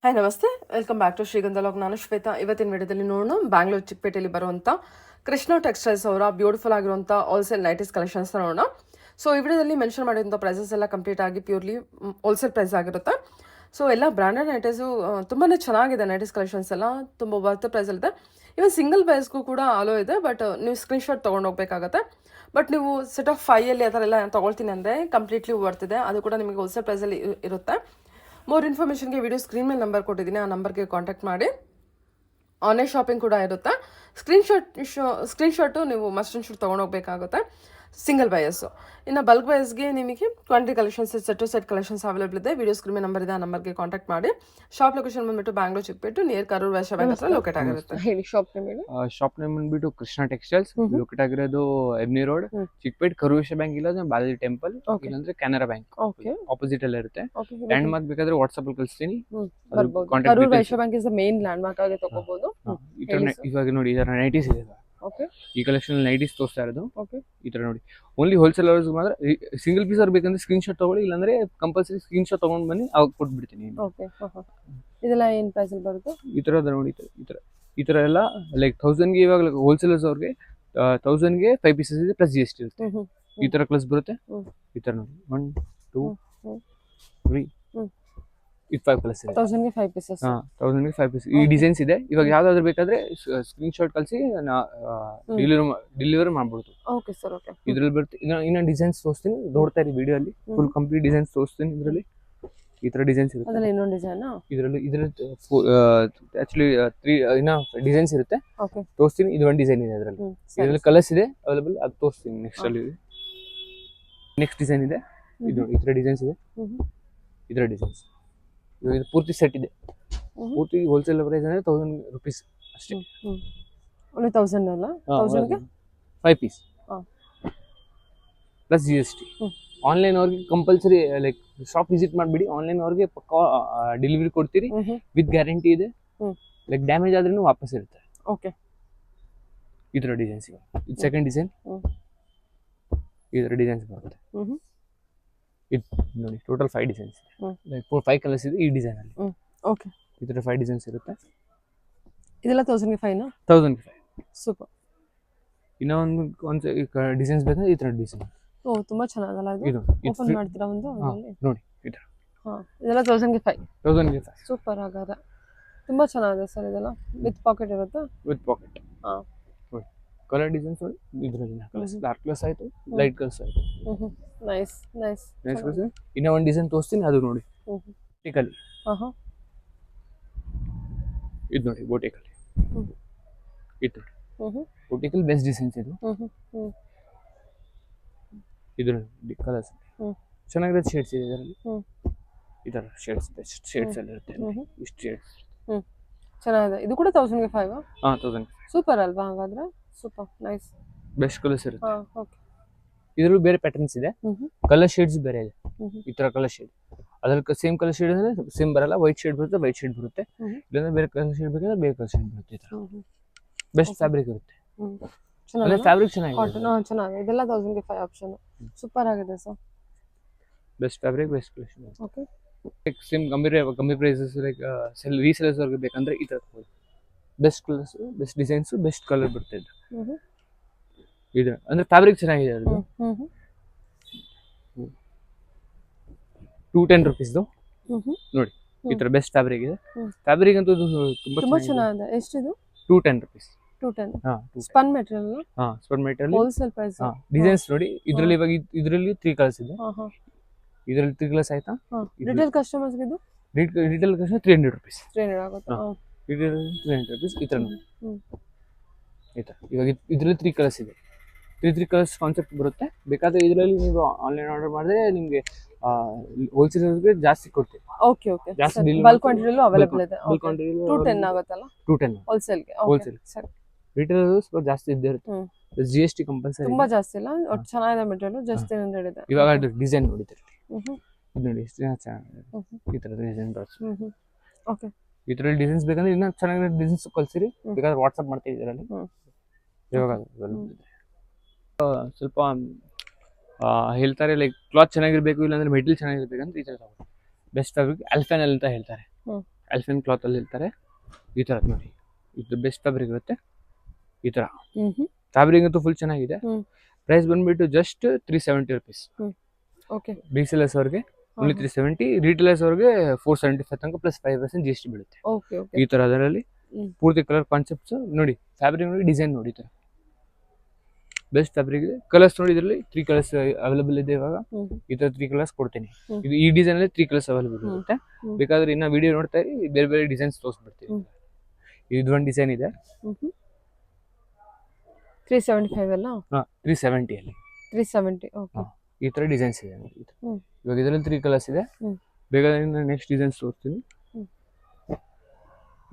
Hi ನಮಸ್ತೆ, welcome back to ಶ್ರೀಗಂಧ log. ನಾನು ಶ್ವೇತಾ. ಇವತ್ತಿನ ವಿಡಿಯೋದಲ್ಲಿ ನೋಡೋಣ ಬ್ಯಾಂಗ್ಳೂರ್ ಚಿಕ್ಕಪೇಟೆಯಲ್ಲಿ ಬರುವಂಥ ಕೃಷ್ಣ ಟೆಕ್ಸ್ಟೈಲ್ಸ್ ಅವರ ಬ್ಯೂಟಿಫುಲ್ ಆಗಿರುವಂಥ ಹೋಲ್ಸೇಲ್ ನೈಟೀಸ್ ಕಲೆಕ್ಷನ್ಸ್ನ ನೋಡೋಣ. ಸೊ ಈ ವಿಡಿಯೋದಲ್ಲಿ ಮೆನ್ಷನ್ ಮಾಡಿರುವಂಥ ಪ್ರೈಸಸ್ ಎಲ್ಲ ಕಂಪ್ಲೀಟ್ ಆಗಿ ಪ್ಯೂರ್ಲಿ ಹೋಲ್ಸೇಲ್ ಪ್ರೈಸ್ ಆಗಿರುತ್ತೆ. ಸೊ ಎಲ್ಲ ಬ್ರ್ಯಾಂಡೆಡ್ ನೈಟೀಸು ತುಂಬಾ ಚೆನ್ನಾಗಿದೆ. ನೈಟೀಸ್ ಕಲೆಕ್ಷನ್ಸ್ ಎಲ್ಲ ತುಂಬ ವರ್ತ್ ಪ್ರೈಸಲ್ಲಿದೆ. ಇವನ್ ಸಿಂಗಲ್ ಪ್ರೈಸ್ಗೂ ಕೂಡ ಅಲೋ ಇದೆ, ಬಟ್ ನೀವು ಸ್ಕ್ರೀನ್ಶಾಟ್ ತೊಗೊಂಡು ಹೋಗ್ಬೇಕಾಗತ್ತೆ. ಬಟ್ ನೀವು ಸೆಟ್ ಆಫ್ 5 ಆ ಥರ ಎಲ್ಲ ತೊಗೊಳ್ತೀನಿ ಅಂದರೆ ಕಂಪ್ಲೀಟ್ಲಿ ವರ್ತಿದೆ. ಅದು ಕೂಡ ನಿಮಗೆ ಹೋಲ್ಸೇಲ್ ಪ್ರೈಸಲ್ಲಿ ಇರುತ್ತೆ. ಮೋರ್ ಇನ್ಫಾರ್ಮೇಷನ್ಗೆ ವಿಡಿಯೋ ಸ್ಕ್ರೀನ್ ಮೇಲೆ ನಂಬರ್ ಕೊಟ್ಟಿದ್ದೀನಿ, ಆ ನಂಬರ್ಗೆ ಕಾಂಟ್ಯಾಕ್ಟ್ ಮಾಡಿ. ಆನ್ಲೈನ್ ಶಾಪಿಂಗ್ ಕೂಡ ಇರುತ್ತೆ. ಸ್ಕ್ರೀನ್ಶಾಟು ನೀವು ಮಸ್ಟ್ ಆ್ಯಂಡ್ ಶುಡ್ ತೊಗೊಂಡೋಗ್ಬೇಕಾಗುತ್ತೆ ಸಿಂಗಲ್ ಬಯಸ್ಸು. ಇನ್ನು ಬಲ್ಕ್ ಬಯಸ್ಗೆ ನಿಮಗೆ quantity collections set to set collections available ಇದೆ. ವಿಡಿಯೋ ಸ್ಕ್ರೀನ್ ಮೇಲೆ ನಂಬರ್ ಇದೆ, ಆ ನಂಬರ್ಗೆ ಕಾಂಟ್ಯಾಕ್ಟ್ ಮಾಡಿ. ಶಾಪ್ ಲೊಕೇಶನ್ ಬಂದ್ಬಿಟ್ಟು ಬ್ಯಾಂಗ್ಳೂರ್ ಚಿಕ್ಕಪೇಟೆ ನಿಯರ್ ಕರೂರ್ ವೈಶ್ಯ ಬ್ಯಾಂಕ್ ಹತ್ರ ಲೊಕೇಟ್ ಆಗಿರುತ್ತೆ. ಹೇಳಿ ಶಾಪ್ ನೇಮ್ ಹೇಳಿ. ಶಾಪ್ ನೇಮ್ ಬಂದ್ಬಿಟ್ಟು ಕೃಷ್ಣ ಟೆಕ್ಸ್ಟೈಲ್ಸ್. ಲೊಕೇಟ್ ಆಗಿರೋದು ಎಬ್ನಿ ರೋಡ್, ಚಿಕ್ಕಪೇಟ್. ಕರೂರ್ ವೈಶ್ಯ ಬ್ಯಾಂಕ್ ಇಲ್ಲ ಬಾಲಾಜಿ ಟೆಂಪಲ್, ಇಲ್ಲಾಂದ್ರೆ ಕೆನರಾ ಬ್ಯಾಂಕ್ ಆಪೋಸಿಟ್ ಅಲ್ಲಿ ಇರುತ್ತೆ. ಲ್ಯಾಂಡ್ ಮಾರ್ಕ್ ಬೇಕಾದ್ರೆ ವಾಟ್ಸ್ಆಪ್ ಅಲ್ಲಿ ಕಳಿಸ್ತೀನಿ. ಕರೂರ್ ವೈಶ್ಯ bank is the main landmark ಆಗಿ ತಗೋಬಹುದು. ಇವಾಗ ನೋಡಿ, ಇದರ ನೈಟೀಸ್ ಇದೆ. ಓಕೆ, ಈ ಕಲೆಕ್ಷನ್ ನೈಟೀಸ್ ತೋರಿಸ್ತಾ ಇರೋದು. ಈ ತರ ನೋಡಿ, ಓನ್ಲಿ ಹೋಲ್ಸೇಲರ್ಸ್ ಮಾತ್ರ. ಸಿಂಗಲ್ ಪೀಸ್ ಅವ್ರು ಬೇಕಂದ್ರೆ ಸ್ಕ್ರೀನ್ ಶಾಟ್ ತಗೊಳ್ಳಿ, ಇಲ್ಲಾಂದ್ರೆ ಕಂಪಲ್ಸರಿ ಸ್ಕ್ರೀನ್ ಶಾಟ್ ತಗೊಂಡ್ ಬನ್ನಿ, ಅವಾಗ ಕೊಟ್ಬಿಡ್ತೀನಿ. ಓಕೆ, ಇದೆಲ್ಲ ಏನ್ ಪ್ರೈಸ್ ಅಲ್ಲಿ ಬರುತ್ತೆ? ಈ ತರ ನೋಡಿ, ಈ ತರ ಎಲ್ಲ ಲೈಕ್ 1000ಗೆ ಇವಾಗ ಹೋಲ್ಸೇಲರ್ಸ್ ಅವ್ರಿಗೆ 1000ಗೆ 5 ಪೀಸಸ್ ಇದೆ ಪ್ಲಸ್ GST ಇರುತ್ತೆ. ಈ ತರ ಕ್ಲಸ್ ಬರುತ್ತೆ. ಈ ತರ ನೋಡಿ, 1 2 3 5 ಪ್ಲಸ್ ಇದೆ. 1000ಗೆ 5 ಪೀಸಸ್. 1000ಗೆ 5 ಪೀಸ್. ಈ ಡಿಸೈನ್ಸ್ ಇದೆ. ಇವಾಗ ಯಾವ್ದಾದ್ರು ಬೇಕಾದ್ರೆ ಸ್ಕ್ರೀನ್ ಶಾಟ್ ಕಳಿಸಿ ಡೆಲಿವರಿ ಮಾಡ್ಬಿಡ್ತು. Okay sir, okay. ಇದ್ರಲ್ಲಿ ಬರುತ್ತೆ. ಇನ್ನ ಡಿಸೈನ್ಸ್ ತೋರಿಸ್ತೀನಿ, ನೋಡ್ತಾ ಇರಿ ವಿಡಿಯೋ ಅಲ್ಲಿ. ಫುಲ್ ಕಂಪ್ಲೀಟ್ ಡಿಸೈನ್ಸ್ ತೋರಿಸ್ತೀನಿ. ಇದರಲ್ಲಿ ಈ ತರ ಡಿಸೈನ್ಸ್ ಇರುತ್ತೆ. ಅದರಲ್ಲಿ ಇನ್ನೊಂದು ಡಿಸೈನ್ ಇದರಲ್ಲಿ ಆಕ್ಚುಲಿ 3 ಇನ್ನ ಡಿಸೈನ್ಸ್ ಇರುತ್ತೆ. ಓಕೆ, ತೋರಿಸ್ತೀನಿ. ಇದು ಒಂದು ಡಿಸೈನ್ ಇದೆ. ಇದರಲ್ಲಿ ಕಲರ್ಸ್ ಇದೆ ಅವೈಲೇಬಲ್, ಅದು ತೋರಿಸ್ತೀನಿ ನೆಕ್ಸ್ಟ್ ಅಲ್ಲಿ. ನೆಕ್ಸ್ಟ್ ಡಿಸೈನ್ ಇದೆ. ಇದು ಈ ತರ ಡಿಸೈನ್ಸ್ ಇದೆ. ಈ ತರ ಡಿಸೈನ್ಸ್ ಇದು ಪೂರ್ತಿ ಸೆಟ್ ಇದೆ. ಪೂರ್ತಿ ಹೋಲ್ಸೇಲ್ ಪ್ರೈಸ್ ಅಂದ್ರೆ 1000 ರೂಪೀಸ್ ಅಷ್ಟೇ. ಓನ್ಲಿ 1000 ಅಲ್ಲ, 1000ಗೆ 5 ಪೀಸ್ ಪ್ಲಸ್ GST. ಆನ್ಲೈನ್ ಅವ್ರಿಗೆ ಕಂಪಲ್ಸರಿ ಲೈಕ್ ಶಾಪ್ ವಿಸಿಟ್ ಮಾಡ್ಬಿಡಿ. ಆನ್ಲೈನ್ ಅವ್ರಿಗೆ ಪಕ್ಕಾ ಡೆಲಿವರಿ ಕೊಡ್ತೀರಿ, ವಿತ್ ಗ್ಯಾರಂಟಿ ಇದೆ. ಲೈಕ್ ಡ್ಯಾಮೇಜ್ ಆದ್ರೂ ವಾಪಸ್ ಇರುತ್ತೆ. ಓಕೆ, ಈ ತರ ಡಿಸೈನ್ಸ್ ಇದೆ. ಇದು ಸೆಕೆಂಡ್ ಡಿಸೈನ್. ಈ ತರ ಡಿಸೈನ್ಸ್ ಬರುತ್ತೆ. ಇದು ನೋಡಿ, ಟೋಟಲ್ 5 ಡಿಸೈನ್ಸ್ ಇದೆ. ಲೈಕ್ 5 ಕಲರ್ಸ್ ಇದೆ ಈ ಡಿಸೈನ್ ಅಲ್ಲಿ. ಓಕೆ, ಈ ತರ 5 ಡಿಸೈನ್ಸ್ ಇರುತ್ತೆ. ಇದೆಲ್ಲ 1000ಗೆ 5 ನಾ? 1000ಗೆ 5. ಸೂಪರ್. ಇನ್ನ ಒಂದು ಡಿಸೈನ್ಸ್ ಬೇಕಾದ್ರೆ ಈ ತರ ಡಿಸೈನ್. ಓ, ತುಂಬಾ ಚೆನ್ನಾಗಲ್ಲ ಇದು? ಇದು ಓಪನ್ ಮಾಡ್ತೀರಾ ಒಂದು? ನೋಡಿ, ಈ ತರ. ಇದೆಲ್ಲ 1000ಗೆ 5. 1000ಗೆ 5. ಸೂಪರ್. ಹಾಗಾದ್ರೆ ತುಂಬಾ ಚೆನ್ನಾಗಿದೆ ಸರ್. ಇದೆಲ್ಲ ವಿತ್ ಪಾಕೆಟ್ ಇರುತ್ತೆ. With packet. ನೋಡಿ, ಕಲರ್ ಡಿಸೈನ್ಸ್ ನೋಡಿ. ಇದರಲ್ಲಿ ಕಲರ್ಸ್ ಡಾರ್ಕ್ ಕಲರ್ಸ್ ಆಯ್ತು, ಲೈಟ್ ಕಲರ್ಸ್ ಆಯ್ತು. Nice nice. ಇನ್ನ ಒಂದು ಡಿಸೈನ್ ತೋರಿಸ್ತೀನಿ, ಅದು ನೋಡಿ. ಬೋಟಿಕಲ್. ಇದು ನೋಡಿ, ಬೋಟಿಕಲ್. ಇದು ನೋಡಿ, ಬೋಟಿಕಲ್ ಬೆಸ್ಟ್ ಡಿಸೈನ್ಸ್ ಇದು. ಇದು ನೋಡಿ, ಕಲರ್ಸ್ ಚೆನ್ನಾಗಿರೋ ಶೇಡ್ಸ್ ಇದೆ ಇದರಲ್ಲಿ. ಈ ತರ ಶೇಡ್ಸ್ ಎಲ್ಲ ಇರುತ್ತೆ. ಇಷ್ಟು ಶೇಡ್ಸ್ ಚೆನ್ನಾಗಿದೆ. ಇದು ಕೂಡ 1000ಗೆ 5? 1000. ಸೂಪರ್ ಅಲ್ವಾ? ಹಾಗಾದ್ರೆ ಸೂಪರ್ ನೈಸ್. ಬೆಸ್ಟ್ ಕಲರ್ಸ್ ಇರುತ್ತೆ. ಓಕೆ, ಇದರಲ್ಲೂ ಬೇರೆ ಪ್ಯಾಟರ್ನ್ಸ್ ಇದೆ. ಕಲರ್ ಶೇಡ್ಸ್ ಬೇರೆ ಇದೆ. ಈ ತರ ಕಲರ್ ಶೇಡ್. ಅದ್ರಲ್ಲಿ ಸೇಮ್ ಕಲರ್ ಶೇಡ್ ಅಂದ್ರೆ ಸೇಮ್ ಬರಲ್ಲ. ವೈಟ್ ಶೇಡ್ ಬರುತ್ತೆ, ವೈಟ್ ಶೇಡ್ ಬರುತ್ತೆ. ಇಲ್ಲಾಂದ್ರೆ ಬೇರೆ ಕಲರ್ ಶೇಡ್ ಬೇಕಂದ್ರೆ ಬೇರೆ ಕಲರ್ ಶೇಡ್ ಬರುತ್ತೆ. ಈ ತರ ಬೆಸ್ಟ್ ಫ್ಯಾಬ್ರಿಕ್ ಇರುತ್ತೆ. ಅಂದ್ರೆ ಫ್ಯಾಬ್ರಿಕ್ ಚೆನ್ನಾಗಿದೆ. ಚೆನ್ನಾಗಿದೆ. ಇದೆಲ್ಲ 1000ಗೆ 5 ಆಪ್ಷನ್. ಸೂಪರ್ ಆಗಿದೆ sir. Best fabric, best collection. Okay, same ಕಮ್ಮಿ ಪ್ರೈಸಸ್ ಲೈಕ್ ರೀಸೇಲರ್ಸ್ ಅವ್ರಿಗೆ ಬೇಕಂದ್ರೆ ಈ ತರ best colours, best designs, best colour ಬರುತ್ತೆ. ಇದು ಅಂದ್ರೆ ಫ್ಯಾಬ್ರಿಕ್ ಚೆನ್ನಾಗಿದೆ. ಅದು 210 ರೂಪೀಸ್ದು ನೋಡಿ. ಈ ತರ ಬೆಸ್ಟ್ ಫ್ಯಾಬ್ರಿಕ್ ಇದೆ. ಫ್ಯಾಬ್ರಿಕ್ ಅಂತೂ ತುಂಬಾ ಚೆನ್ನಾಗಿದೆ. ಎಷ್ಟಿದು? 210 rupees. 210. Spun material. Spun material. Wholesale price. Designs ನೋಡಿ. ಇದರಲ್ಲಿ ಇವಾಗ ಇದರಲ್ಲಿ 3 ಕಲರ್ಸ್ ಇದೆ. ಇದರಲ್ಲಿ 3 ಕಲರ್ಸ್ ಆಯ್ತಾ? ರಿಟೇಲ್ ಕಸ್ಟಮರ್ಸ್ ಗೆ ಇದು ರಿಟೇಲ್ ಕಸ್ಟಮರ್ 300 ರೂಪೀಸ್. 300 ಆಗುತ್ತೆ. Retail 300 rupees. ಈ ತರ ನೋಡಿ. ಈ ತರ ಇವಾಗ ಇದರಲ್ಲಿ 3 ಕಲರ್ಸ್ ಇದೆ. 3 ಕಲರ್ಸ್ ಕಾನ್ಸೆಪ್ಟ್ ಬರುತ್ತೆ. ಬೇಕಾದ್ರೆ ಇದರಲ್ಲಿ ನೀವು ಆನ್ಲೈನ್ ಆರ್ಡರ್ ಮಾಡಿದ್ರೆ ನಿಮಗೆ ಹೋಲ್ಸೇಲರ್ಗೆ ಜಾಸ್ತಿ ಕೊಡ್ತೀವಿ. Okay, okay. ಬಲ್ಕ್ ಕ್ವಾಂಟಿಟಿಲೂ ಅವೈಲೇಬಲ್ ಇದೆ. ಬಲ್ಕ್ ಕ್ವಾಂಟಿಟಿ 210 ಆಗುತ್ತಲ್ಲ? 210 ಹೋಲ್ಸೇಲ್ ಗೆ. ಹೋಲ್ಸೇಲ್. ಸರಿ. ರಿಟೇಲ್ ಸ್ವಲ್ಪ ಜಾಸ್ತಿ ಇದ್ದೇ ಇರುತ್ತೆ. GST compulsory. ತುಂಬಾ ಜಾಸ್ತಿ ಇಲ್ಲ, ಒಟ್ಟು ಚೆನ್ನಾಗಿದೆ ಮೆಟೀರಿಯಲ್. ಜಾಸ್ತಿ ಅಂತ ಹೇಳಿದೆ. ಇವಾಗ ಡಿಸೈನ್ ನೋಡಿದ್ರೆ ಇದು ನೋಡಿ, ಎಷ್ಟು ಚೆನ್ನಾಗಿದೆ. ಈ ತರ ಡಿಸೈನ್ ಬರುತ್ತೆ. ಓಕೆ, ಈ ತರ ಡಿಸೈನ್ಸ್ ಬೇಕಂದ್ರೆ ಇನ್ನೂ ಚೆನ್ನಾಗಿರೋ ಡಿಸೈನ್ಸ್ ಕಳ್ಸಿರಿ. ಬೇಕಾದ್ರೆ ವಾಟ್ಸ್ಆಪ್ ಮಾಡ್ತೀವಿ ಇದರಲ್ಲಿ. ಇವಾಗ ಸ್ವಲ್ಪ ಹೇಳ್ತಾರೆ ಲೈಕ್ ಕ್ಲಾತ್ ಚೆನ್ನಾಗಿರ್ಬೇಕು, ಇಲ್ಲಾಂದ್ರೆ ಮೆಟೀರಿಯಲ್ ಚೆನ್ನಾಗಿರ್ಬೇಕಂದ್ರೆ ಈ ತರ ತಗೊಳ್ಳಿ. ಬೆಸ್ಟ್ ಫ್ಯಾಬ್ರಿಕ್ ಆಲ್ಫೆನಲ್ ಅಂತ ಹೇಳ್ತಾರೆ. ಅಲ್ಫೈನ್ ಕ್ಲಾತ್ ಅಲ್ಲಿ ಹೇಳ್ತಾರೆ. ಈ ತರ ನೋಡಿ, ಇದು ಬೆಸ್ಟ್ ಫ್ಯಾಬ್ರಿಕ್ ಇರುತ್ತೆ. ಈ ತರ ಫ್ಯಾಬ್ರಿಕ್ ಅಂತೂ ಫುಲ್ ಚೆನ್ನಾಗಿದೆ. ಪ್ರೈಸ್ ಬಂದ್ಬಿಟ್ಟು ಜಸ್ಟ್ 370 ರುಪೀಸ್. ಓಕೆ ರೀಸೇಲರ್ಸ್ ಅವ್ರಿಗೆ ಓನ್ಲಿ 370, ರಿಟೇಲರ್ಸ್ ಅವ್ರಿಗೆ 475 ತನಕ ಪ್ಲಸ್ 5% GST ಬೀಳುತ್ತೆ. ಓಕೆ ಓಕೆ ಈ ತರ ಅದರಲ್ಲಿ ಪೂರ್ತಿ ಕಲರ್ ಕಾನ್ಸೆಪ್ಟ್ಸ್ ನೋಡಿ, ಫ್ಯಾಬ್ರಿಕ್ ನೋಡಿ, ಡಿಸೈನ್ ನೋಡಿ. ಈ ತರ ಬೆಸ್ಟ್ ಫ್ಯಾಬ್ರಿಕ್ ಇದೆ. ಕಲರ್ಸ್ ನೋಡಿ, ಇದರಲ್ಲಿ 3 ಕಲರ್ಸ್ ಅವೈಲೇಬಲ್ ಇದೆ ಇವಾಗ. ಈ ತರ 3 ಕಲರ್ಸ್ ಕೊಡ್ತೀನಿ. ಇದು ಈ ಡಿಸೈನ್ ಅಲ್ಲಿ 3 ಕಲರ್ಸ್ ಅವೈಲೇಬಲ್ ಇರುತ್ತೆ. ಬೇಕಾದ್ರೆ ಇನ್ನ ವಿಡಿಯೋ ನೋಡ್ತಾ ಇರಿ, ಬೇರೆ ಬೇರೆ ಡಿಸೈನ್ಸ್ ತೋರಿಸ್ಬಿಡ್ತೀವಿ. ಇದು ಒಂದು ಡಿಸೈನ್ ಇದೆ. 375 ಅಲ್ಲ? 370 ಅಲ್ಲಿ 370. ಓಕೆ ಈ ತರ ಡಿಸೈನ್ಸ್ ಇದೆ. ಇವಾಗ ಇದರಲ್ಲಿ 3 ಕಲರ್ಸ್ ಇದೆ. ಬೇಕಾದ್ರೆ ನೆಕ್ಸ್ಟ್ ಡಿಸೈನ್ಸ್ ತೋರಿಸ್ತೀನಿ.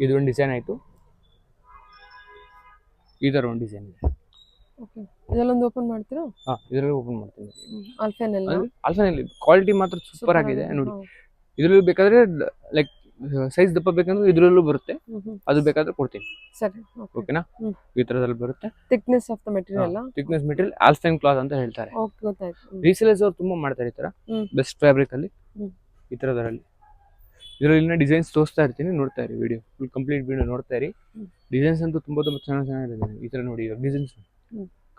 ಇದು ಒಂದು ಡಿಸೈನ್ ಆಯ್ತು. ಈ ತರ ಒಂದು ಡಿಸೈನ್ ಇದೆ. ಓಕೆ ಇದೆಲ್ಲೊಂದು ಓಪನ್ ಮಾಡ್ತೀರಾ? ಇದರಲ್ಲಿ ಓಪನ್ ಮಾಡ್ತೀನಿ. ಅಲ್ಫೈನ್ ಎಲ್ಲ ಅಲ್ಫೈನಲ್ಲಿ ಕ್ವಾಲಿಟಿ ಮಾತ್ರ ಸೂಪರ್ ಆಗಿದೆ ನೋಡಿ. ಇದರಲ್ಲಿ ಬೇಕಾದ್ರೆ ಲೈಕ್ ಸೈಜ್ ದಪ್ಪ ಬೇಕಂದ್ರೆ ಇದರಲ್ಲೂ ಬರುತ್ತೆ, ಅದು ಬೇಕಾದ್ರೆ ಕೊಡ್ತೀನಿ. ಸರಿ ಓಕೆನಾ? ಈ ತರದಲ್ಲಿ ಬರುತ್ತೆ. Thickness of the material thickness material alpine cloth ಅಂತ ಹೇಳ್ತಾರೆ. ಓಕೆ ಗೊತ್ತಾಯ್ತು. ರೀಸೇಲರ್ಸ್ ಅವ್ರು ತುಂಬಾ ಮಾಡ್ತಾರೆ ಈ ತರ ಬೆಸ್ಟ್ ಫ್ಯಾಬ್ರಿಕ್ ಅಲ್ಲಿ. ಈ ತರದಲ್ಲಿ ಇದರಲ್ಲಿ ಡಿಸೈನ್ಸ್ ತೋರಿಸ್ತಾ ಇರ್ತೀನಿ, ನೋಡ್ತಾ ಇರಿ. ವಿಡಿಯೋ ಫುಲ್ ಕಂಪ್ಲೀಟ್ ವಿಡಿಯೋ ನೋಡ್ತಾ ಇರಿ. ಡಿಸೈನ್ಸ್ ಅಂತೂ ತುಂಬಾ ಚೆನ್ನಾಗಿದೆ. ಈ ತರ ನೋಡಿ, ಇವಾಗ ಡಿಸೈನ್ಸ್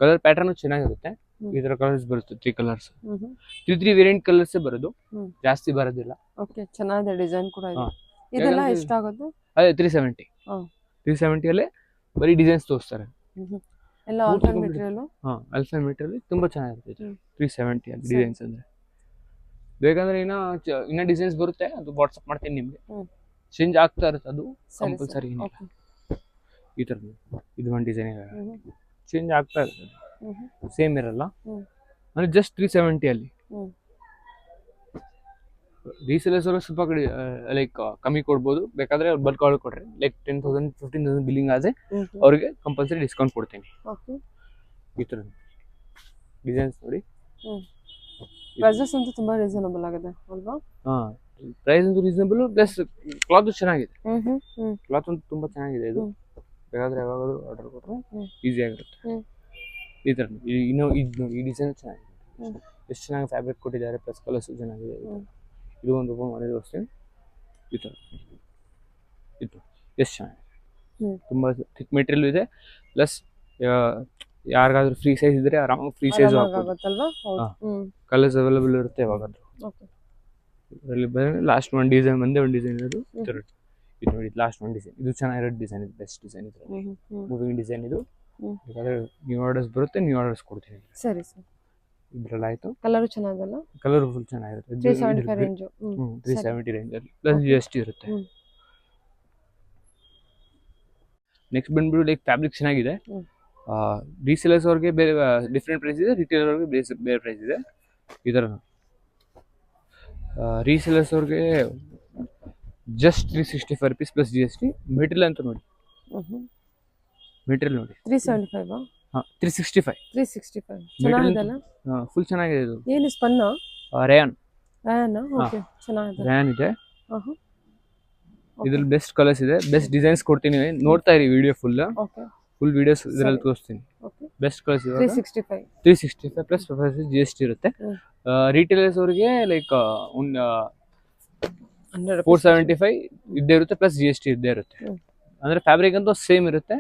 ಕಲರ್ ಪ್ಯಾಟರ್ನ್ ಚೆನ್ನಾಗಿರುತ್ತೆ. ಈ ತರ ಕಲರ್ಸ್ ಬರುತ್ತೆ. 3 ಕಲರ್ಸ್, 3 ವೇರಿಯಂಟ್ ಕಲರ್ಸ್ ಬರೋದು, ಜಾಸ್ತಿ ಬರೋದಿಲ್ಲ. ಓಕೆ ಚೆನ್ನಾಗಿದೆ ಡಿಸೈನ್ ಕೂಡ ಇದೆ. ಇದೆಲ್ಲ ಎಷ್ಟಾಗುತ್ತೆ? ಅದೇ 370. 370 ಅಲ್ಲೇ ಬರೀ ಡಿಸೈನ್ಸ್ ತೋರಿಸ್ತಾರೆ. ಎಲ್ಲ ಆಲ್ಫೈನ್ ಮೆಟೀರಿಯಲ್. ಆಲ್ಫೈನ್ ಮೆಟೀರಿಯಲ್ ತುಂಬಾ ಚೆನ್ನಾಗಿರುತ್ತೆ. 370 ಅಲ್ಲಿ ಡಿಸೈನ್ಸ್ ಅಂದ್ರೆ. ಬೇಕಂದ್ರೆ ಇನ್ನ ಡಿಸೈನ್ಸ್ ಬರುತ್ತೆ, ಅದು ವಾಟ್ಸ್ಆಪ್ ಮಾಡ್ತೀನಿ ನಿಮ್ಗೆ. ಚೇಂಜ್ ಆಗ್ತಾ ಇರುತ್ತೆ, ಅದು ಕಂಪಲ್ಸರಿ. ಈ ತರ ಇದು ಒಂದು ಡಿಸೈನ್ ಇದೆ, ಚೇಂಜ್ ಆಗ್ತಾ ಇರುತ್ತೆ, ಸೇಮ್ ಇರಲ್ಲ. ಅಂದ್ರೆ ಜಸ್ಟ್ 370 ಅಲ್ಲಿ. ರೀಸೇಲರ್ಸ್ ಅವ್ರಿಗೆ ಸ್ವಲ್ಪ ಲೈಕ್ ಕಮ್ಮಿ ಕೊಡ್ಬೋದು. ಬೇಕಾದ್ರೆ ಅವ್ರು ಬಲ್ಕ್ ಆರ್ಡರ್ ಕೊಡ್ರಿ, ಲೈಕ್ 10,000 15,000 ಬಿಲ್ಲಿಂಗ್ ಆದ್ರೆ ಅವ್ರಿಗೆ ಕಂಪಲ್ಸರಿ ಡಿಸ್ಕೌಂಟ್ ಕೊಡ್ತೀನಿ. ಈ ತರ ಡಿಸೈನ್ಸ್ ನೋಡಿ. ಪ್ರೈಸಸ್ ಅಂತೂ ತುಂಬಾ ರೀಸನಬಲ್ ಆಗಿದೆ ಅಲ್ವಾ? ಪ್ರೈಸ್ ಅಂತೂ ರೀಸನಬಲ್, ಪ್ಲಸ್ ಕ್ಲಾತ್ ಚೆನ್ನಾಗಿದೆ. ಕ್ಲಾತ್ ಅಂತೂ ತುಂಬಾ ಚೆನ್ನಾಗಿದೆ. ಇದು ಬೇಕಾದ್ರೆ ಯಾವಾಗಾದ್ರೂ ಆರ್ಡರ್ ಕೊಟ್ರೆ ಈಸಿ ಆಗಿರುತ್ತೆ. ಈ ತರ ಇನ್ನು ಈ ಡಿಸೈನ್ ಚೆನ್ನಾಗಿದೆ. ಎಷ್ಟು ಚೆನ್ನಾಗಿ ಫ್ಯಾಬ್ರಿಕ್ ಕೊಟ್ಟಿದ್ದಾರೆ, ಪ್ಲಸ್ ಕಲರ್ಸ್ ಚೆನ್ನಾಗಿದೆ. ಇದು ಒಂದು ಓಪನ್ ಮಾಡಿ ತೋರಿಸ್ತೀನಿ. ಈ ತರ ಇದು ಎಷ್ಟು ಚೆನ್ನಾಗಿದೆ. ತುಂಬಾ ಥಿಕ್ ಮೆಟೀರಿಯಲ್ ಇದೆ. ಪ್ಲಸ್ ಯಾರಿಗಾದ್ರೂ ಫ್ರೀ ಸೈಜ್ ಇದ್ರೆ ಆರಾಮಾಗಿ ಫ್ರೀ ಸೈಜ್ ಕಲರ್ಸ್ ಅವೈಲೇಬಲ್ ಇರುತ್ತೆ ಯಾವಾಗಾದ್ರೂ. ಇದರಲ್ಲಿ ಲಾಸ್ಟ್ ಒಂದು ಡಿಸೈನ್, ಒಂದೇ ಒಂದು ಡಿಸೈನ್ ಇರೋದು. ಇದು ನೋಡಿ, ಲಾಸ್ಟ್ ಒಂದು ಡಿಸೈನ್. ಇದು ಚೆನ್ನಾಗಿರೋ ಡಿಸೈನ್, ಇದು ಬೆಸ್ಟ್ ಡಿಸೈನ್. ಇದು ಮೂವಿಂಗ್ ಡಿಸೈನ್. ಇದು ಬೇಕಾದ್ರೆ ನ್ಯೂ ಆರ್ಡರ್ಸ್ ಬರುತ್ತೆ, ನ್ಯೂ ಆರ್ಡರ್ಸ್ ಕೊಡ್ತೀನಿ. ಸರಿ ಸರ್. ಇದ್ರಲ್ಲಿ ಆಯ್ತು. ಕಲರ್ ಚೆನ್ನಾಗಲ್ಲ? ಕಲರ್ ಫುಲ್ ಚೆನ್ನಾಗಿರುತ್ತೆ. 375 ರೇಂಜ್. 370 ರೇಂಜ್ ಅಲ್ಲಿ ಪ್ಲಸ್ GST ಇರುತ್ತೆ. ನೆಕ್ಸ್ಟ್ ಬಂದ್ಬಿಟ್ಟು ಲೈಕ್ ಫ್ಯಾಬ್ರಿಕ್ ಚೆನ್ನಾಗಿದೆ. ರೀಸೇಲರ್ಸ್ ಅವ್ರಿಗೆ ಬೇರೆ ಡಿಫ್ರೆಂಟ್ ಪ್ರೈಸ್ ಇದೆ, ರಿಟೇಲರ್ ಅವ್ರಿಗೆ ಬೇರೆ ಪ್ರೈಸ್ ಇದೆ. ಈ ಥರ ರೀಸೇಲರ್ಸ್ ಅವ್ರಿಗೆ just 365 rupees plus GST. Material ಅಂತ ನೋಡಿ, ಮೆಟೀರಿಯಲ್ ನೋಡಿ. 375 365. 365 ಚೆನ್ನಾಗಿದೆಲ್ಲ? ಫುಲ್ ಚೆನ್ನಾಗಿದೆ. ಇದು ಏನು ಸ್ಪನ್ನ? ರೇಯಾನ್. ಓಕೆ ಚೆನ್ನಾಗಿದೆ. ರೇಯಾನ್ ಇದೆ. ಇದ್ರಲ್ಲಿ ಬೆಸ್ಟ್ ಕಲರ್ಸ್ ಇದೆ, ಬೆಸ್ಟ್ ಡಿಸೈನ್ಸ್ ಕೊಡ್ತೀನಿ. ನೋಡ್ತಾ ಇರಿ ವಿಡಿಯೋ ಫುಲ್. ಫುಲ್ ವಿಡಿಯೋಸ್ ಇದರಲ್ಲಿ ತೋರಿಸ್ತೀನಿ. ಬೆಸ್ಟ್ ಕಲರ್ಸ್ ಇದೆ. 365 ಪ್ಲಸ್ GST ಇರುತ್ತೆ. ರಿಟೇಲರ್ಸ್ ಅವರಿಗೆ ಲೈಕ್ 475 ಇದ್ದೇ ಇರುತ್ತೆ, ಪ್ಲಸ್ GST ಇದ್ದೇ ಇರುತ್ತೆ. ಅಂದ್ರೆ ಫ್ಯಾಬ್ರಿಕ್ ಅಂತೂ ಸೇಮ್ ಇರುತ್ತೆ.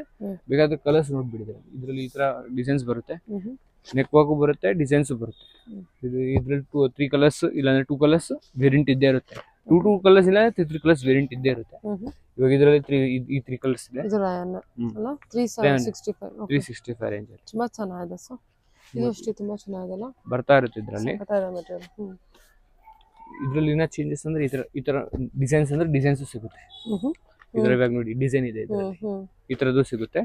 ಬೇಕಾದ್ರೆ ಕಲರ್ಸ್ ನೋಡ್ಬಿಟ್ಟಿದ್ದಾರೆ. ಇದರಲ್ಲಿ ಈ ತರ ಡಿಸೈನ್ಸ್ ಬರುತ್ತೆ, ನೆಕ್ ವರ್ಕು ಬರುತ್ತೆ, ಡಿಸೈನ್ಸ್ ಬರುತ್ತೆ. ಇದ್ರಲ್ಲಿ 3 ಕಲರ್ಸ್ ಇಲ್ಲಾಂದ್ರೆ 2 ಕಲರ್ಸ್ ವೇರಿಯಂಟ್ ಇದ್ದೇ ಇರುತ್ತೆ. 2 ಕಲರ್ಸ್ ಇಲ್ಲ 3 ಕಲರ್ಸ್ ವೇರಿಯಂಟ್ ಇದ್ದೇ ಇರುತ್ತೆ. ಇವಾಗ ಇದರಲ್ಲಿ 3 ಕಲರ್ಸ್ ಇದೆ. ಇದು ರಾಯನ್ ಅಲ್ಲ? 365 ರೇಂಜ್ ಅಲ್ಲಿ ತುಂಬಾ ಚೆನ್ನಾಗಿದೆ ಸರ್. ಇದು ಅಷ್ಟೇ ತುಂಬಾ ಚೆನ್ನಾಗಿದೆಲ್ಲ, ಬರ್ತಾ ಇರುತ್ತೆ. ಇದರಲ್ಲಿ ಇನ್ನ ಚೇಂಜಸ್ ಅಂದ್ರೆ ಈ ತರ ಡಿಸೈನ್ಸ್ ಅಂದ್ರೆ ಡಿಸೈನ್ಸ್ ಸಿಗುತ್ತೆ. ಇದ್ರ ಇವಾಗ ನೋಡಿ ಡಿಸೈನ್ ಇದೆ, ಈ ತರದ್ದು ಸಿಗುತ್ತೆ.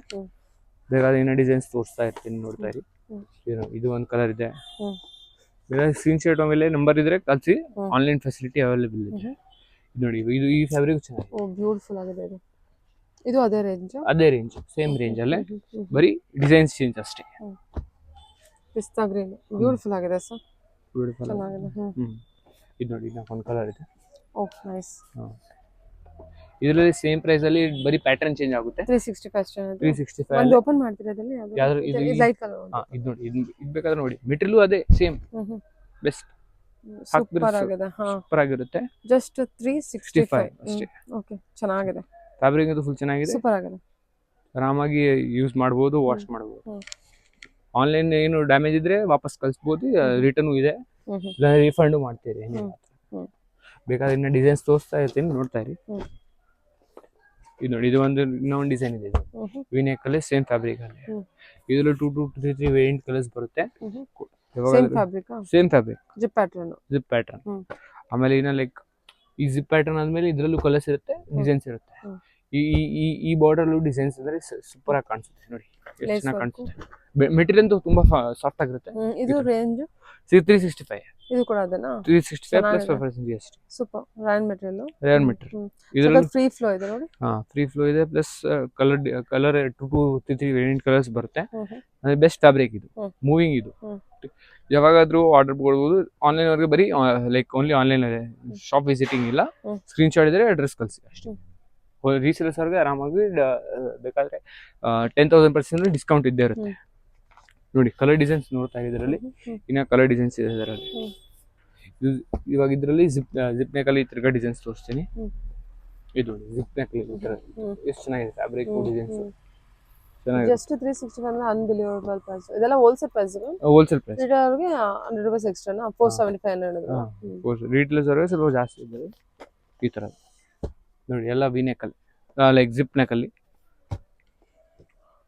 ಬೇಕಾದ್ರೆ ಇನ್ನ ಡಿಸೈನ್ಸ್ ತೋರಿಸ್ತಾ ಇರ್ತೀನಿ, ನೋಡ್ತಾ ಇರಿ. ಇದು ಒಂದು ಕಲರ್ ಇದೆ. ಬೇಕಾದ್ರೆ ಸ್ಕ್ರೀನ್ ಶಾಟ್ ಆಮೇಲೆ ನಂಬರ್ ಇದ್ರೆ ಕಳಿಸಿ, ಆನ್ಲೈನ್ ಫೆಸಿಲಿಟಿ ಅವೈಲೇಬಲ್ ಇದೆ. ನೋಡಿ ಇದು ಈ ಫ್ಯಾಬ್ರಿಕ್ ಚೆನ್ನಾಗಿದೆ. ಬ್ಯೂಟಿಫುಲ್ ಆಗಿದೆ. ಇದು ಅದೇ ರೇಂಜ್? ಅದೇ ರೇಂಜ್, ಸೇಮ್ ರೇಂಜ್ ಅಲ್ಲೇ, ಬರೀ ಡಿಸೈನ್ಸ್ ಚೇಂಜ್ ಅಷ್ಟೇ. ಪಿಸ್ತಾ ಗ್ರೀನ್ ಬ್ಯೂಟಿಫುಲ್ ಆಗಿದೆ ಸರ್. ಬ್ಯೂಟಿಫುಲ್ ಚೆನ್ನಾಗಿದೆ. ಇದು ನೋಡಿ ಒಂದು ಕಲರ್ ಇದೆ. Okay nice. ಇದರಲ್ಲಿ ಸೇಮ್ ಪ್ರೈಸ್ ಅಲ್ಲಿ ಬರೀ ಪ್ಯಾಟರ್ನ್ ಚೇಂಜ್ ಆಗುತ್ತೆ. 365 ಒಂದು ಓಪನ್ ಮಾಡ್ತೀರಾ ಅದರಲ್ಲಿ? ಯಾವುದು? ಇದು ಲೈಟ್ ಕಲರ್. ಇದು ನೋಡಿ, ಇದು ಬೇಕಾದ್ರೆ ನೋಡಿ. ಮೆಟೀರಿಯಲ್ ಅದೇ ಸೇಮ್, ಬೆಸ್ಟ್. ಸೂಪರ್ ಆಗಿದೆ. ಹಾ, ಸೂಪರ್ ಆಗಿರುತ್ತೆ. ಜಸ್ಟ್ 365 ಅಷ್ಟೇ. ಓಕೆ, ಚೆನ್ನಾಗಿದೆ, ಫ್ಯಾಬ್ರಿಕ್ ಅಂತೂ ಫುಲ್ ಚೆನ್ನಾಗಿದೆ, ಸೂಪರ್ ಆಗಿದೆ. ಆರಾಮಾಗಿ ಯೂಸ್ ಮಾಡ್ಬೋದು, ವಾಶ್ ಮಾಡ್ಬೋದು. ಹ್ಮ್. ಆನ್ಲೈನ್ ಏನು ಡ್ಯಾಮೇಜ್ ಇದ್ರೆ ವಾಪಸ್ ಕಳಿಸ್ಬೋದು, ರಿಟರ್ನ್ ಇದೆ, ರೀಫಂಡ್ ಮಾಡ್ತೀರಿ. ಹ್ಮ್. ಬೇಕಾದ್ರೆ ಇನ್ನ ಡಿಸೈನ್ಸ್ ತೋರಿಸ್ತಾ ಇರ್ತೀನಿ, ನೋಡ್ತಾ ಇರಿ. ಹ್ಮ್. ಇದು ನೋಡಿ, ಇದು ಇನ್ನೊಂದು ಡಿಸೈನ್ ಇದೆ. ಇದು ವಿನೆಕ್ ಅಲ್ಲಿ ಸೇಮ್ ಫ್ಯಾಬ್ರಿಕ್ ಅಲ್ಲಿ, ಇದ್ರಲ್ಲಿ 2 to 3 ವೇರಿಯಂಟ್ ಕಲರ್ಸ್ ಬರುತ್ತೆ. Same fabric, same fabric, zip pattern. Zip pattern. ಆಮೇಲೆ ಇನ್ನ ಲೈಕ್ ಈ ಜಿಪ್ ಪ್ಯಾಟರ್ನ್ ಆದ್ಮೇಲೆ ಇದ್ರಲ್ಲೂ ಕಲರ್ಸ್ ಇರುತ್ತೆ, ಡಿಸೈನ್ಸ್ ಇರುತ್ತೆ. ಈ ಬಾರ್ಡರ್ ಡಿಸೈನ್ಸ್ ಅಂದ್ರೆ ಸೂಪರ್ ಆಗಿ ಕಾಣಿಸುತ್ತೆ ನೋಡಿ, ಎಷ್ಟು ಚೆನ್ನಾಗಿ ಕಾಣಿಸುತ್ತೆ. ಮೆಟೀರಿಯಲ್ ಅಂತೂ ತುಂಬಾ ಸಾಫ್ಟ್ ಆಗಿರುತ್ತೆ. ಇದು ರೇಂಜ್ 365. ಇದು ಕೂಡ ಅದನ್ನ 365 plus 5% GST. Super rayon material, rare material. ಇದರಲ್ಲಿ ಫ್ರೀ ಫ್ಲೋ ಇದೆ ನೋಡಿ. ಫ್ರೀ ಫ್ಲೋ ಇದೆ, plus colour 2 to 3 variant colours ಬರುತ್ತೆ. ಅಂದ್ರೆ ಬೆಸ್ಟ್ ಫ್ಯಾಬ್ರಿಕ್ ಇದು, ಮೂವಿಂಗ್ ಇದು. ಯಾವಾಗಾದ್ರೂ ಆರ್ಡರ್ ಕೊಡ್ಬೋದು. ಆನ್ಲೈನ್ ಅವ್ರಿಗೆ ಬರೀ like only online shop visiting ಇಲ್ಲ, ಸ್ಕ್ರೀನ್ ಶಾಟ್ ಇದ್ರೆ ಅಡ್ರೆಸ್ ಕಳಿಸಿ ಅಷ್ಟೇ. ರೀಸೇಲರ್ಸ್ ಅವ್ರಿಗೆ ಆರಾಮಾಗಿ ಬೇಕಾದ್ರೆ 10,000% ಡಿಸ್ಕೌಂಟ್ ಇದ್ದೇ ಇರುತ್ತೆ. ನೋಡಿ ಕಲರ್ ಡಿಸೈನ್ಸ್ ನೋಡ್ತಾ ಇದರಲ್ಲಿ, ಇನ್ನ ಕಲರ್ ಡಿಸೈನ್ಸ್ ಇದೆ ಇದರಲ್ಲಿ. ಇವಾಗ ಇದರಲ್ಲಿ ಜಿಪ್ ನೆಕ್ ಅಲ್ಲಿ ತಿರ್ಗಾ ಡಿಸೈನ್ಸ್ ತೋರಿಸ್ತೀನಿ. ಇದು ನೋಡಿ ಜಿಪ್ ನೆಕ್ ಎಷ್ಟು ಚೆನ್ನಾಗಿದೆ ಫ್ಯಾಬ್ರಿಕ್ ಡಿಸೈನ್ಸ್, ಚೆನ್ನಾಗಿದೆ. ಜಸ್ಟ್ 365 ಅಂದ್ರೆ ಅನ್ಬಿಲಿವಬಲ್ ಪ್ರೈಸ್. ಇದೆಲ್ಲ ಹೋಲ್ಸೇಲ್ ಪ್ರೈಸ್. Wholesale price. ರಿಟೇಲರ್ಗೆ 100 ರೂಪಾಯಿ ಎಕ್ಸ್ಟ್ರಾ, 475 ಹೇಳಿದ್ರು. ರೀಟೇಲರ್ಸ್ ಅವ್ರಿಗೆ ಸ್ವಲ್ಪ ಜಾಸ್ತಿ ಇದ್ದಾರೆ. ಈ ತರ ನೋಡಿ ಎಲ್ಲ ವಿ ನೆಕ್ ಅಲ್ಲಿ, ಲೈಕ್ ಜಿಪ್ ನೆಕ್ ಅಲ್ಲಿ.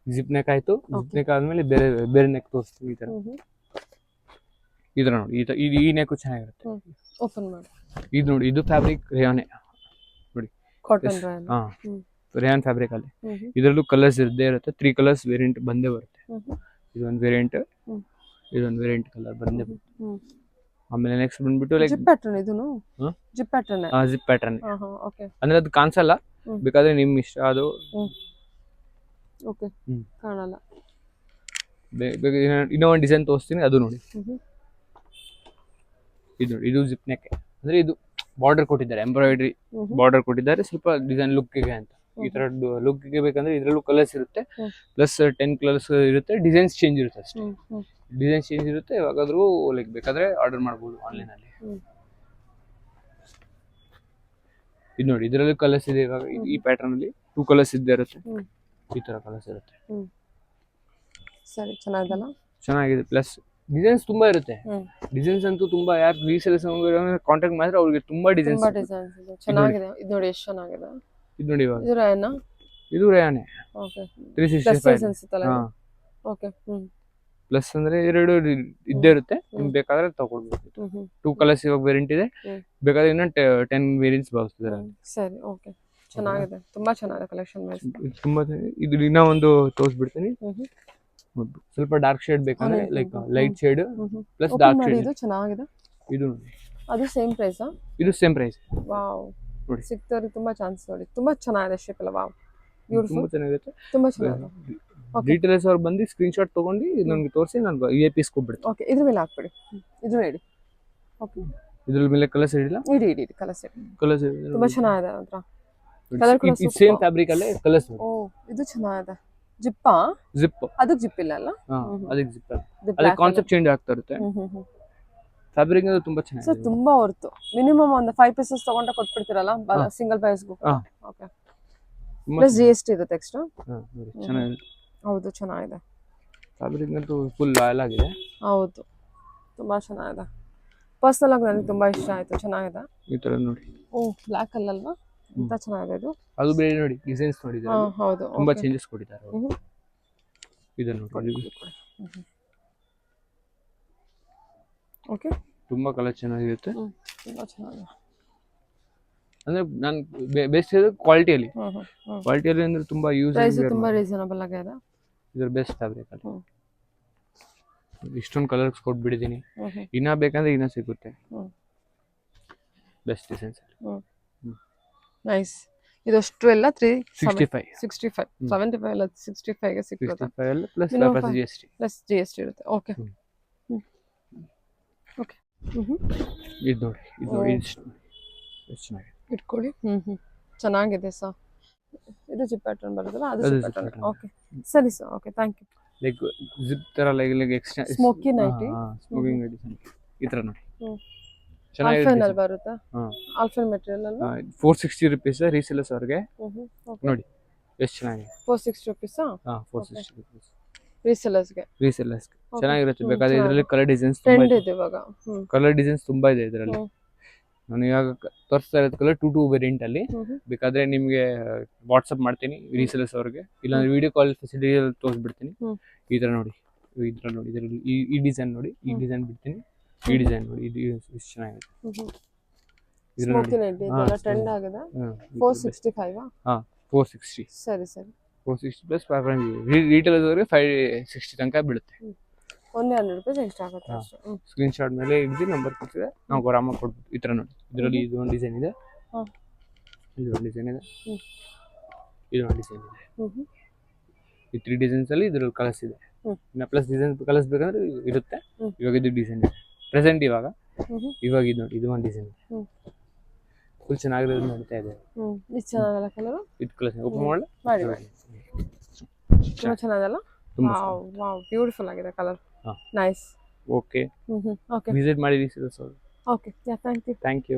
ಜಿಪ್ ನೆಕ್ ಆಯ್ತು, ಜಿಪ್ ನೆಕ್ ಆದ್ಮೇಲೆ ಬೇರೆ ಬೇರೆ ನೆಕ್ ತೋರಿಸ್ತೀವಿ. ಈ ತರ ನೋಡಿ, ಈ ನೆಕ್ ಚೆನ್ನಾಗಿರುತ್ತೆ. ಓಪನ್ ಮಾಡಿ. ಇದು ನೋಡಿ, ಇದು ಫ್ಯಾಬ್ರಿಕ್ ರೇಯಾನೆ ನೋಡಿ, ಕಾಟನ್ ರಯಾನ್. ರೇಯಾನ್ ಫ್ಯಾಬ್ರಿಕ್ ಅಲ್ಲಿ. ಇದರಲ್ಲೂ ಕಲರ್ಸ್ ಇದ್ದೇ ಇರುತ್ತೆ, 3 ಕಲರ್ಸ್ ವೇರಿಯಂಟ್ ಬಂದೇ ಬರುತ್ತೆ. ಇದೊಂದು ವೇರಿಯಂಟ್, ಇದೊಂದು ವೇರಿಯಂಟ್ ಕಲರ್ ಬಂದೇ ಬರುತ್ತೆ. ಆಮೇಲೆ ನೆಕ್ಸ್ಟ್ ಬಂದ್ಬಿಟ್ಟು ಲೈಕ್ ಜಿಪ್ ಪ್ಯಾಟರ್ನ್. ಇದೂನು zip pattern. Zip pattern. Okay, ಅಂದ್ರೆ ಅದು ಕಾಣಿಸಲ್ಲ, ಬೇಕಾದ್ರೆ ನಿಮ್ ಇಷ್ಟ ಅದು. ಓಕೆ, ಕಾಣಲ್ಲ. ಇನ್ನೂ ಒಂದು ಡಿಸೈನ್ ತೋರಿಸ್ತೀನಿ, ಅದು ನೋಡಿ. ಇದು ನೋಡಿ, ಇದು ಜಿಪ್ ನೆಕ್. ಅಂದ್ರೆ ಇದು ಬಾರ್ಡರ್ ಕೊಟ್ಟಿದ್ದಾರೆ, ಎಂಬ್ರಾಯ್ಡ್ರಿ ಬಾರ್ಡರ್ ಕೊಟ್ಟಿದ್ದಾರೆ, ಸ್ವಲ್ಪ ಡಿಸೈನ್ ಲುಕ್ಗೆ ಅಂತ. ಈ ತರ ಲುಕ್ಗೆ ಬೇಕಂದ್ರೆ ಇದ್ರಲ್ಲೂ ಕಲರ್ಸ್ ಇರುತ್ತೆ, ಪ್ಲಸ್ 10 ಕಲರ್ಸ್ ಇರುತ್ತೆ, ಡಿಸೈನ್ಸ್ ಚೇಂಜ್ ಇರುತ್ತೆ ಅಷ್ಟೇ. ಡಿಸೈನ್ಸ್ ಚೇಂಜ್ ಇರುತ್ತೆ, ಯಾವಾಗಾದ್ರೂ ಲೈಕ್ ಬೇಕಾದ್ರೆ ಆರ್ಡರ್ ಮಾಡ್ಬೋದು ಆನ್ಲೈನ್ ಅಲ್ಲಿ. ಇದು ನೋಡಿ, ಇದರಲ್ಲೂ ಕಲರ್ಸ್ ಇದೆ. ಇವಾಗ ಈ ಪ್ಯಾಟರ್ನ್ ಅಲ್ಲಿ 2 ಕಲರ್ಸ್ ಇದ್ದೇ ಇರುತ್ತೆ, ಈ ತರ ಕಲರ್ಸ್ ಇರುತ್ತೆ. ಸರಿ, ಚೆನ್ನಾಗಿದಲ್ಲ, ಚೆನ್ನಾಗಿದೆ. ಪ್ಲಸ್ ಡಿಸೈನ್ಸ್ ತುಂಬಾ ಇರುತ್ತೆ. ಡಿಸೈನ್ಸ್ ಅಂತೂ ತುಂಬಾ, ಯಾರು ರೀಸೇಲ್ಸ್ ಕಾಂಟ್ಯಾಕ್ಟ್ ಮಾಡಿದ್ರೆ ಅವ್ರಿಗೆ ತುಂಬಾ ಡಿಸೈನ್ಸ್ ಇದೆ. ಚೆನ್ನಾಗಿದೆ. ಇದು ನೋಡಿ ಎಷ್ಟು ಚೆನ್ನಾಗಿದೆ. ಇದು ನೋಡಿ, ಇವಾಗ ಇದು ರಯಾನ್. ಇದು ರೇಯಾನೆ. ಓಕೆ, 365 ಅನ್ಸುತ್ತಲ್ಲ. ಓಕೆ, ಪ್ಲಸ್ ಅಂದ್ರೆ ಎರಡು ಇದ್ದೇ ಇರುತ್ತೆ, ನಿಮ್ಗೆ ಬೇಕಾದ್ರೆ ತಗೊಳ್ಬಹುದು. 2 ಕಲರ್ಸ್ ಇವಾಗ ವೇರಿಯಂಟ್ ಇದೆ, ಬೇಕಾದ್ರೆ ಇನ್ನ 10 ವೇರಿಯಂಟ್ಸ್ ಬರ್ತದೆ. ಸರಿ, ಓಕೆ, ಚೆನ್ನಾಗಿದೆ, ತುಂಬಾ ಚೆನ್ನಾಗಿದೆ ಕಲೆಕ್ಷನ್. ತುಂಬಾ ಇದು ಇನ್ನ ಒಂದು ತೋರಿಸ್ಬಿಡ್ತೀನಿ. ಸ್ವಲ್ಪ ಡಾರ್ಕ್ ಶೇಡ್ ಬೇಕಂದ್ರೆ like light shade plus dark shade. ಇದು ಚೆನ್ನಾಗಿದೆ. ಇದು ನೋಡಿ, ಅದು ಸೇಮ್ ಪ್ರೈಸ್. ಇದು ಸೇಮ್ ಪ್ರೈಸ್. ವಾವ್, ನೋಡಿ ಸಿಕ್ತವ್ರಿಗೆ ತುಂಬಾ ಚಾನ್ಸ್. ನೋಡಿ, ತುಂಬಾ ಚೆನ್ನಾಗಿದೆ ಶೇಪ್ ಎಲ್ಲ. ವಾವ್, ಬ್ಯೂಟಿಫುಲ್, ತುಂಬಾ ಚೆನ್ನಾಗಿರುತ್ತೆ. ತುಂಬಾ ಚೆನ್ನಾಗಿದೆ. ಡೀಟೇಲ್ಸ್ ಅವ್ರು ಬಂದು ಸ್ಕ್ರೀನ್ ಶಾಟ್ ತಗೊಂಡು ನನಗೆ ತೋರಿಸಿ, ನಾನು VIP ಕೊಟ್ಬಿಡ್ತೀನಿ. ಓಕೆ, ಇದ್ರ ಮೇಲೆ ಹಾಕ್ಬಿಡಿ. ಇದು ಹೇಳಿ. ಓಕೆ, ಇದ್ರ ಮೇಲೆ ಕಲರ್ಸ್ ಇಡಿಲ್ಲ. ಇಡಿ ಕಲರ್ಸ್ ತುಂಬಾ ಚೆನ್ನಾಗಿದೆ. ಹತ್ರ ಕಲರ್ ಕೂಡ ಸೇಮ್ ಫ್ಯಾಬ್ರಿಕ್ ಅಲ್ಲೇ ಕಲರ್ಸ್. ಓ, ಇದು ಚೆನ್ನಾಗಿದೆ. ಜಿಪ್ಪಾ? ಜಿಪ್. ಅದಕ್ಕೆ ಜಿಪ್ ಇಲ್ಲ ಅಲ್ಲ? ಅದಕ್ಕೆ ಜಿಪ್ ಅಲ್ಲ, ಅದಕ್ಕೆ ಕಾನ್ಸೆಪ್ಟ್ ಚೇಂಜ್ ಆಗ್ತಾ ಇರುತ್ತೆ. ಫ್ಯಾಬ್ರಿಕ್ ಅದು ತುಂಬಾ ಚೆನ್ನಾಗಿದೆ. ಸರ್, ತುಂಬಾ ಹೊರ್ತು ಮಿನಿಮಮ್ ಒಂದು 5 ಪೀಸಸ್ ತಗೊಂಡ ಕೊಟ್ಬಿಡ್ತೀರಲ್ಲ ಸಿಂಗಲ್ ಪ್ರೈಸ್ಗೂ? ಓಕೆ, ಪ್ಲಸ್ GST ಇರುತ್ತೆ ಎಕ್ಸ್ಟ್ರಾ. ಚೆನ್ನಾಗಿದೆ. ಹೌದು, ಚೆನ್ನಾಗಿದೆ. ಫ್ಯಾಬ್ರಿಕ್ ಅಂತೂ ಫುಲ್ ಲಾಯಲ್ ಆಗಿದೆ. ಹೌದು, ತುಂಬಾ ಚೆನ್ನಾಗಿದೆ. ಪರ್ಸನಲ್ ಆಗಿ ನನಗೆ ತುಂಬಾ ಇಷ್ಟ ಆಯ್ತು, ಚೆನ್ನಾಗಿದೆ. ಈ ತರ ನೋಡಿ. ಓ, ಬ್ಲಾಕ್ ಅಲ್ಲಲ್ವಾ? ಅಂತ ಚೆನ್ನಾಗಿದೆ ಇದು. ಅದು ಬೇರೆ ನೋಡಿ, ಡಿಸೈನ್ಸ್ ನೋಡಿದ್ರೆ ಹೌದು, ತುಂಬಾ ಚೇಂಜಸ್ ಕೊಟ್ಟಿದ್ದಾರೆ. ಇದು ನೋಡಿ, ಓಕೆ, ತುಂಬಾ ಕಲರ್ ಚೆನ್ನಾಗಿರುತ್ತೆ. ತುಂಬಾ ಚೆನ್ನಾಗಿದೆ. ಅಂದ್ರೆ ನಾನು ಬೆಸ್ಟ್ ಕ್ವಾಲಿಟಿಯಲ್ಲಿ. ಕ್ವಾಲಿಟಿಯಲ್ಲಿ ಅಂದ್ರೆ ತುಂಬಾ ಯೂಸ್, ಪ್ರೈಸ್ ತುಂಬಾ ರೀಸನಬಲ್ ಆಗಿದೆ. ಇದ್ರ ಬೆಸ್ಟ್ ಫ್ಯಾಬ್ರಿಕ್ ಅಲ್ಲಿ. ಇಷ್ಟೊಂದು ಕಲರ್ಸ್ ಕೊಟ್ಬಿಟ್ಟಿದ್ದೀನಿ, ಇನ್ನ ಬೇಕಂದ್ರೆ ಇನ್ನ ಸಿಗುತ್ತೆ. Best designs. ನೈಸ್. ಇದಷ್ಟು ಎಲ್ಲ 365 65 75 ಎಲ್ಲ 65 ಗೆ ಸಿಗುತ್ತೆ. 65 ಎಲ್ಲ ಪ್ಲಸ್ GST. ಪ್ಲಸ್ GST ಇರುತ್ತೆ. Okay, okay. ಇದು ನೋಡಿ, ಇದು ಎಷ್ಟು ಚೆನ್ನಾಗಿದೆ. ಇಟ್ಕೊಳ್ಳಿ. ಚೆನ್ನಾಗಿದೆ ಸರ್. ಇದು ಜಿಪ್ ಪ್ಯಾಟರ್ನ್ ಬರುತ್ತಲ್ಲ, ಅದು ಜಿಪ್ ಪ್ಯಾಟರ್ನ್. ಓಕೆ, ಸರಿ sir. Okay, thank you. Like zip ತರ like extra smoky nighty. Smoking nighty ಈ ತರ ನೋಡಿ. ಚೆನ್ನಾಗಿದೆ ಆಲ್ಫೈನ್ ಅಲ್ಲಿ ಬರುತ್ತಾ? ಹಾ. ಆಲ್ಫೈನ್ ಮೆಟೀರಿಯಲ್ ಅಲ್ವಾ? 460 ರುಪೀಸ್ ರೀಸೇಲರ್ಸ್ ಅವ್ರಿಗೆ. ಓಕೆ. ನೋಡಿ ಎಷ್ಟು ಚೆನ್ನಾಗಿದೆ. 460 rupees ಹಾ 460 ರುಪೀಸ್ ರೀಸೆಲರ್ಸ್ ಗೆ. Resellers Okay. ಚೆನ್ನಾಗಿರುತ್ತೆ. ಹ್ಮ್, ಬೇಕಾದ್ರೆ ಇದರಲ್ಲಿ ಚೆನ್ನಾಗಿದೆ. ಕಲರ್ ಡಿಸೈನ್ಸ್ ತುಂಬಾ ಟ್ರೆಂಡ್ ಇದೆ. ಇದೆ ಇವಾಗ. ಕಲರ್ ಡಿಸೈನ್ಸ್ ತುಂಬಾ ಇದೆ ಇದರಲ್ಲಿ. ಹ್ಮ್. ನಾನು ಇವಾಗ ತೋರಿಸ್ತಾ ಇರೋದು ಕಲರ್ 2 ವೇರಿಯಂಟ್ ಅಲ್ಲಿ. ಬೇಕಾದ್ರೆ ನಿಮ್ಗೆ ವಾಟ್ಸಪ್ ಮಾಡ್ತೀನಿ ರೀಸೇಲರ್ಸ್ ಅವ್ರಿಗೆ, ಇಲ್ಲಾಂದ್ರೆ ವಿಡಿಯೋ ಕಾಲ್ ಫೆಸಿಲಿಟಿ ತೋರಿಸ್ಬಿಡ್ತೀನಿ. ಹ್ಮ್. ಈ ತರ ನೋಡಿ, ಇದರಲ್ಲಿ ಈ ಡಿಸೈನ್ ನೋಡಿ, ಈ ಡಿಸೈನ್ ಬಿಡ್ತೀನಿ, ಈ ಡಿಸೈನ್ ನೋಡಿ, ಇದು ಎಷ್ಟು ಚೆನ್ನಾಗಿದೆ. ಇದ್ರ ನೋಡಿ. ಸ್ಮೋಕಿ ನೆಟ್ ಇದೆಲ್ಲ ಹಾ, ಟ್ರೆಂಡ್ ಆಗಿದೆ. ಹಾ, 465 ಹಾ 460 ಸರಿ ಸರಿ. 460 ಪ್ಲಸ್ 500 ರೀಟೇಲರ್ಸ್ ಅವರಿಗೆ 560 ತನಕ ಬೀಳುತ್ತೆ. ಒಂದೇ 100 ರೂಪಾಯಿ ಎಕ್ಸ್ಟ್ರಾ ಆಗುತ್ತೆ ಹಾ. ಅಷ್ಟೇ. ಸ್ಕ್ರೀನ್ ಶಾಟ್ ಮೇಲೆ ಹಿಡಿದು ನಂಬರ್ ಕೊಡ್ತಿದೆ, ನಾವು ಆರಾಮಾಗಿ ಕೊಡ್ಬೋದು. ಈ ತರ ನೋಡಿ, ಇದರಲ್ಲಿ ಇದು ಒಂದು ಡಿಸೈನ್ ಇದೆ, ಹಾ. ಇದು ಒಂದು ಡಿಸೈನ್ ಇದೆ, ಹ್ಮ್. ಇದು ಒಂದು ಡಿಸೈನ್ ಇದೆ. ಹ್ಮ್. ಈ 3 ಡಿಸೈನ್ಸ್ ಅಲ್ಲಿ ಇದ್ರಲ್ಲಿ ಕಲರ್ಸ್ ಇದೆ. ಹ್ಮ್. ಇನ್ನ ಪ್ಲಸ್ ಡಿಸೈನ್ ಕಲರ್ಸ್ ಬೇಕಂದ್ರೆ ಇರುತ್ತೆ. ಹ್ಮ್. ಇವಾಗ ಇದು ಡಿಸೈನ್ ಇದೆ ಪ್ರೆಸೆಂಟ್ ಇವಾಗ. ಹ್ಮ್. ಇವಾಗ ಇದು ನೋಡಿ, ಇದು ಒಂದು ಡಿಸೈನ್ ಇದೆ, ಹ್ಮ್. ಫುಲ್ ಚೆನ್ನಾಗಿರೋದು ನಡೀತಾ ಇದೆ. ಇದು ಚೆನ್ನಾಗಲ್ಲ ಕಲರ್? ಇದು ಕಲರ್ಸ್ ಓಪನ್ ಮಾಡಲ ಮಾಡಿ ಮಾಡಿ. ತುಂಬಾ ಚೆನ್ನಾಗಲ್ಲ? ತುಂಬಾ ವಾವ್ ಬ್ಯೂಟಿಫುಲ್ ಆಗಿದೆ ಕಲರ್. ಹಾ. ನೈಸ್. ಓಕೆ, ಓಕೆ ವಿಸಿಟ್ ಮಾಡಿ ರೀಸೇಲರ್ಸ್ ಅವರು. Okay. Yeah thank you. Thank you.